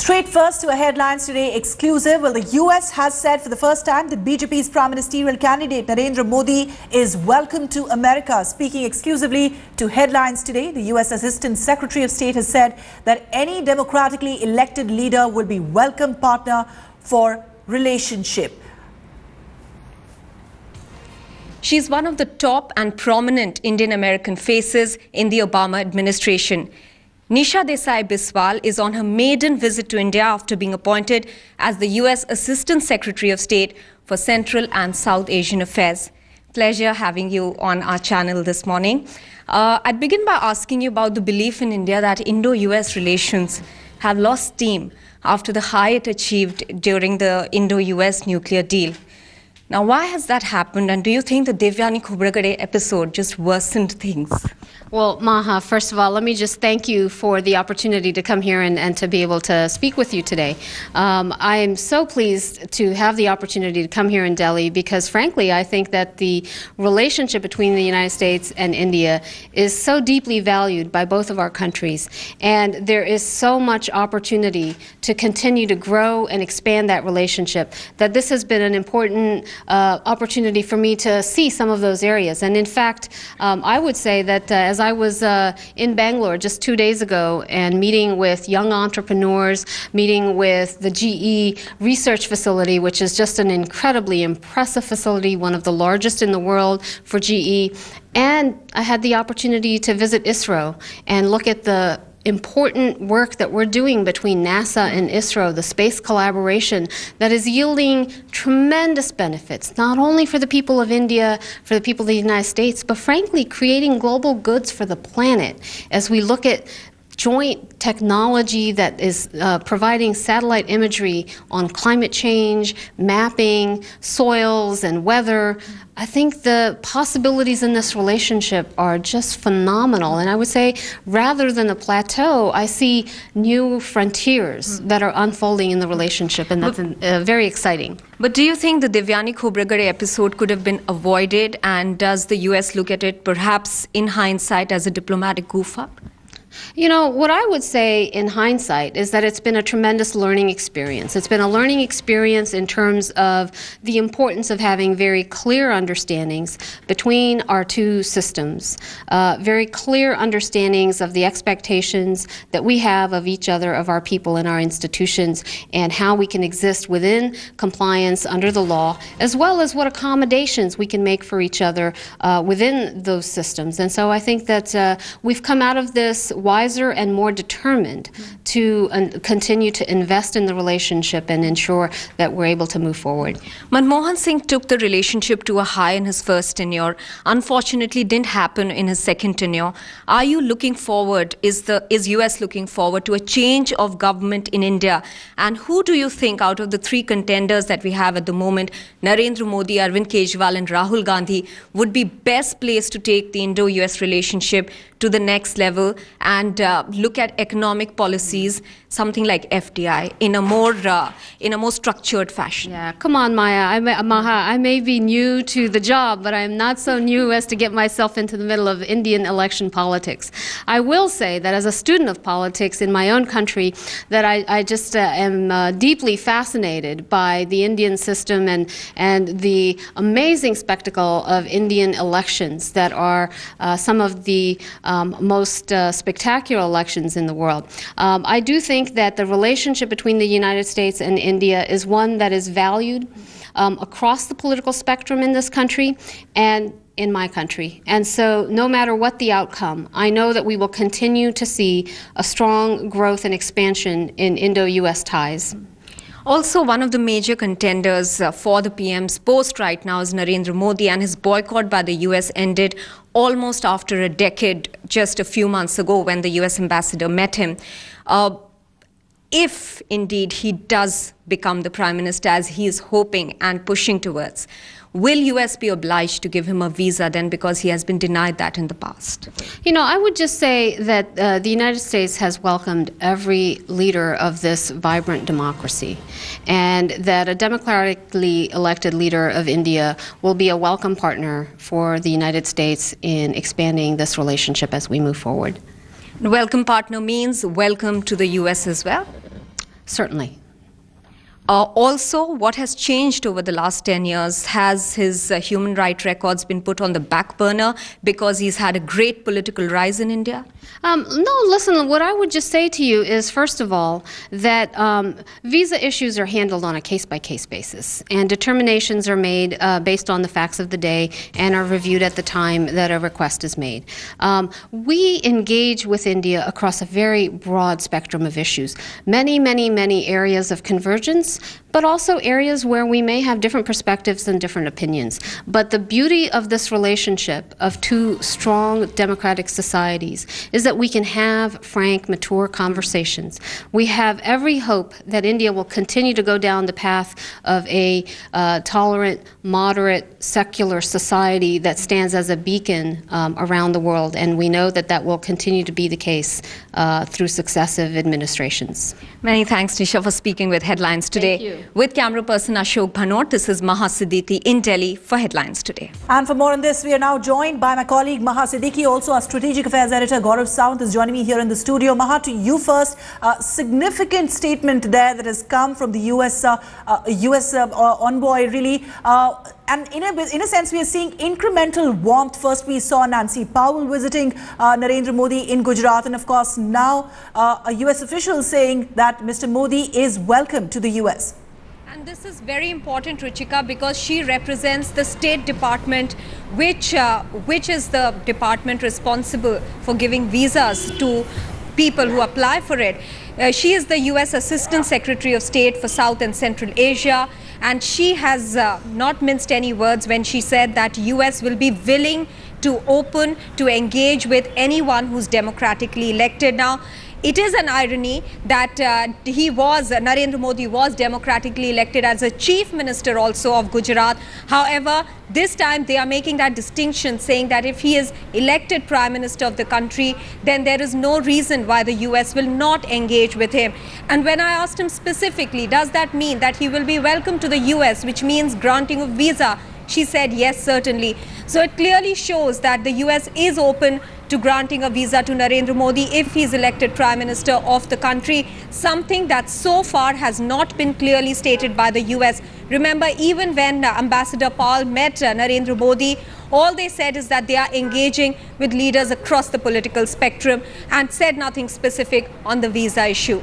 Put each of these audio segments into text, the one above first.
Straight first to our headlines today, exclusive. Well, the US has said for the first time that BJP's prime ministerial candidate Narendra Modi is welcome to America. Speaking exclusively to headlines today, the US Assistant Secretary of State has said that any democratically elected leader will be welcome partner for relationship. She's one of the top and prominent Indian-American faces in the Obama administration. Nisha Desai Biswal is on her maiden visit to India after being appointed as the US Assistant Secretary of State for Central and South Asian Affairs. Pleasure having you on our channel this morning. I'd begin by asking you about the belief in India that Indo-US relations have lost steam after the high it achieved during the Indo-US nuclear deal. Now, why has that happened, and do you think the Devyani Khobragade episode just worsened things? Well, Maha, first of all, let me just thank you for the opportunity to come here and to be able to speak with you today. I am so pleased to have the opportunity to come here in Delhi because, frankly, I think that the relationship between the United States and India is so deeply valued by both of our countries. And there is so much opportunity to continue to grow and expand that relationship that this has been an important opportunity for me to see some of those areas. And in fact, I would say that as I was in Bangalore just 2 days ago and meeting with young entrepreneurs, meeting with the GE research facility, which is just an incredibly impressive facility, one of the largest in the world for GE, and I had the opportunity to visit ISRO and look at the important work that we're doing between NASA and ISRO, the space collaboration that is yielding tremendous benefits, not only for the people of India, for the people of the United States, but frankly creating global goods for the planet as we look at joint technology that is providing satellite imagery on climate change, mapping, soils and weather. I think the possibilities in this relationship are just phenomenal. And I would say rather than a plateau, I see new frontiers that are unfolding in the relationship, and that's very exciting. But do you think the Devyani Khobragade episode could have been avoided, and does the US look at it perhaps in hindsight as a diplomatic goof-up? You know, what I would say in hindsight is that it's been a tremendous learning experience. It's been a learning experience in terms of the importance of having very clear understandings between our two systems, very clear understandings of the expectations that we have of each other, of our people and our institutions, and how we can exist within compliance under the law, as well as what accommodations we can make for each other within those systems. And so I think that we've come out of this wiser and more determined to continue to invest in the relationship and ensure that we're able to move forward. Manmohan Singh took the relationship to a high in his first tenure. Unfortunately, didn't happen in his second tenure. Are you looking forward, is US looking forward to a change of government in India? And who do you think out of the three contenders that we have at the moment, Narendra Modi, Arvind Kejriwal and Rahul Gandhi, would be best placed to take the Indo-US relationship to the next level and look at economic policies, something like FDI, in a more structured fashion? Yeah, come on, Maha. I may be new to the job, but I'm not so new as to get myself into the middle of Indian election politics. I will say that as a student of politics in my own country, that I just am deeply fascinated by the Indian system and the amazing spectacle of Indian elections that are some of the most spectacular elections in the world. I do think that the relationship between the United States and India is one that is valued across the political spectrum in this country and in my country. And so no matter what the outcome, I know that we will continue to see a strong growth and expansion in Indo-US ties. Also, one of the major contenders for the PM's post right now is Narendra Modi, and his boycott by the US ended almost after a decade, just a few months ago when the US ambassador met him. If indeed he does become the prime minister as he is hoping and pushing towards, will US be obliged to give him a visa then, because he has been denied that in the past? You know, I would just say that the United States has welcomed every leader of this vibrant democracy, and that a democratically elected leader of India will be a welcome partner for the United States in expanding this relationship as we move forward. Welcome partner means welcome to the US as well? Certainly. Also, what has changed over the last 10 years? Has his human rights records been put on the back burner because he's had a great political rise in India? No, listen, what I would just say to you is, first of all, that visa issues are handled on a case-by-case basis, and determinations are made based on the facts of the day and are reviewed at the time that a request is made. We engage with India across a very broad spectrum of issues, many, many, many areas of convergence, but also areas where we may have different perspectives and different opinions. But the beauty of this relationship of two strong democratic societies is that we can have frank, mature conversations. We have every hope that India will continue to go down the path of a tolerant, moderate, secular society that stands as a beacon around the world, and we know that that will continue to be the case through successive administrations. Many thanks, Nisha, for speaking with Headlines Today. Thank you. With camera person Ashok Bhanot, this is Maha Siddiqui in Delhi for Headlines Today. And for more on this, we are now joined by my colleague Maha Siddiqui. Also, our Strategic Affairs Editor Gaurav Sawant is joining me here in the studio. Maha, to you first. Significant statement there that has come from the US envoy, really. And in a sense, we are seeing incremental warmth. First, we saw Nancy Powell visiting Narendra Modi in Gujarat. And of course, now a US official saying that Mr. Modi is welcome to the US. And this is very important, Ruchika, because she represents the State Department, which is the department responsible for giving visas to people who apply for it. She is the US Assistant Secretary of State for South and Central Asia, and she has not minced any words when she said that US will be willing to open to engage with anyone who's democratically elected. Now, it is an irony that Narendra Modi was democratically elected as a chief minister also of Gujarat. However, this time they are making that distinction, saying that if he is elected prime minister of the country, then there is no reason why the US will not engage with him. And when I asked him specifically, does that mean that he will be welcome to the US, which means granting of visa? She said, yes, certainly. So it clearly shows that the US is open to granting a visa to Narendra Modi if he is elected Prime Minister of the country, something that so far has not been clearly stated by the US. Remember, even when Ambassador Paul met Narendra Modi, all they said is that they are engaging with leaders across the political spectrum and said nothing specific on the visa issue.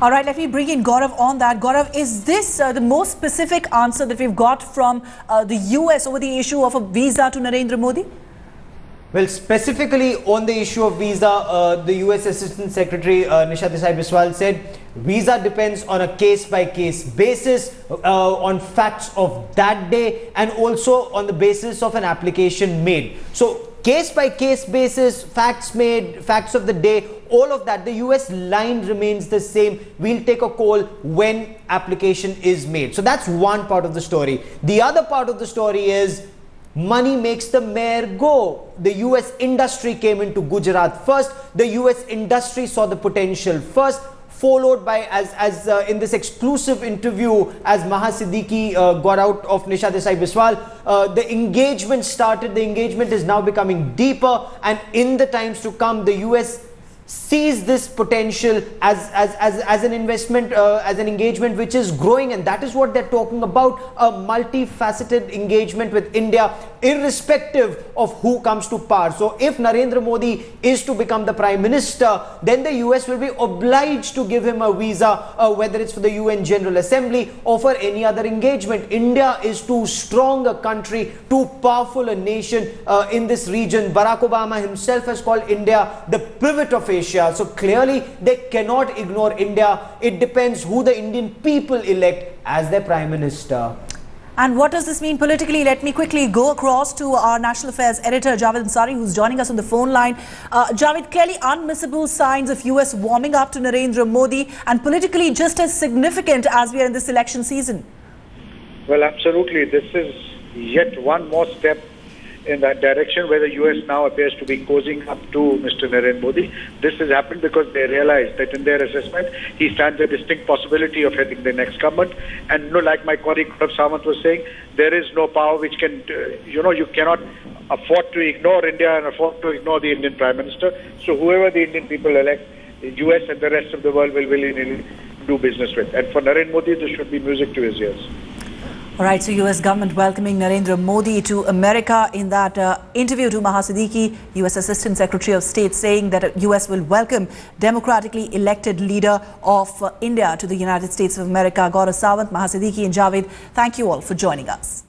All right, let me bring in Gaurav on that. Gaurav, is this the most specific answer that we've got from the US over the issue of a visa to Narendra Modi? Well, specifically on the issue of visa, the US Assistant Secretary Nisha Desai Biswal said visa depends on a case-by-case basis, on facts of that day, and also on the basis of an application made. So case-by-case basis, facts made, facts of the day, all of that, the US line remains the same. We'll take a call when application is made. So that's one part of the story. The other part of the story is money makes the mayor go. The US industry came into Gujarat first. The US industry saw the potential first, followed by, as in this exclusive interview, as Maha Siddiqui got out of Nisha Desai Biswal, the engagement started. The engagement is now becoming deeper, and in the times to come, the US sees this potential as an investment, as an engagement which is growing, and that is what they're talking about, a multifaceted engagement with India, irrespective of who comes to power. So if Narendra Modi is to become the Prime Minister, then the US will be obliged to give him a visa, whether it's for the UN General Assembly or for any other engagement. India is too strong a country, too powerful a nation in this region. Barack Obama himself has called India the pivot of Asia. So clearly they cannot ignore India. It depends who the Indian people elect as their Prime Minister. And what does this mean politically? Let me quickly go across to our National Affairs Editor, Javed Ansari, who's joining us on the phone line. Javed, clearly unmissable signs of US warming up to Narendra Modi, and politically just as significant as we are in this election season. Well, absolutely. This is yet one more step in that direction, where the US now appears to be cozying up to Mr. Narendra Modi. This has happened because they realize that in their assessment, he stands a distinct possibility of heading the next government. And like my colleague Gaurav Sawant was saying, there is no power which can, you cannot afford to ignore India and afford to ignore the Indian Prime Minister. So whoever the Indian people elect, the US and the rest of the world will willingly do business with. And for Narendra Modi, this should be music to his ears. All right, so US government welcoming Narendra Modi to America. In that interview to Maha Siddiqui, US Assistant Secretary of State, saying that US will welcome democratically elected leader of India to the United States of America. Gaurav Sawant, Maha Siddiqui and Javed, thank you all for joining us.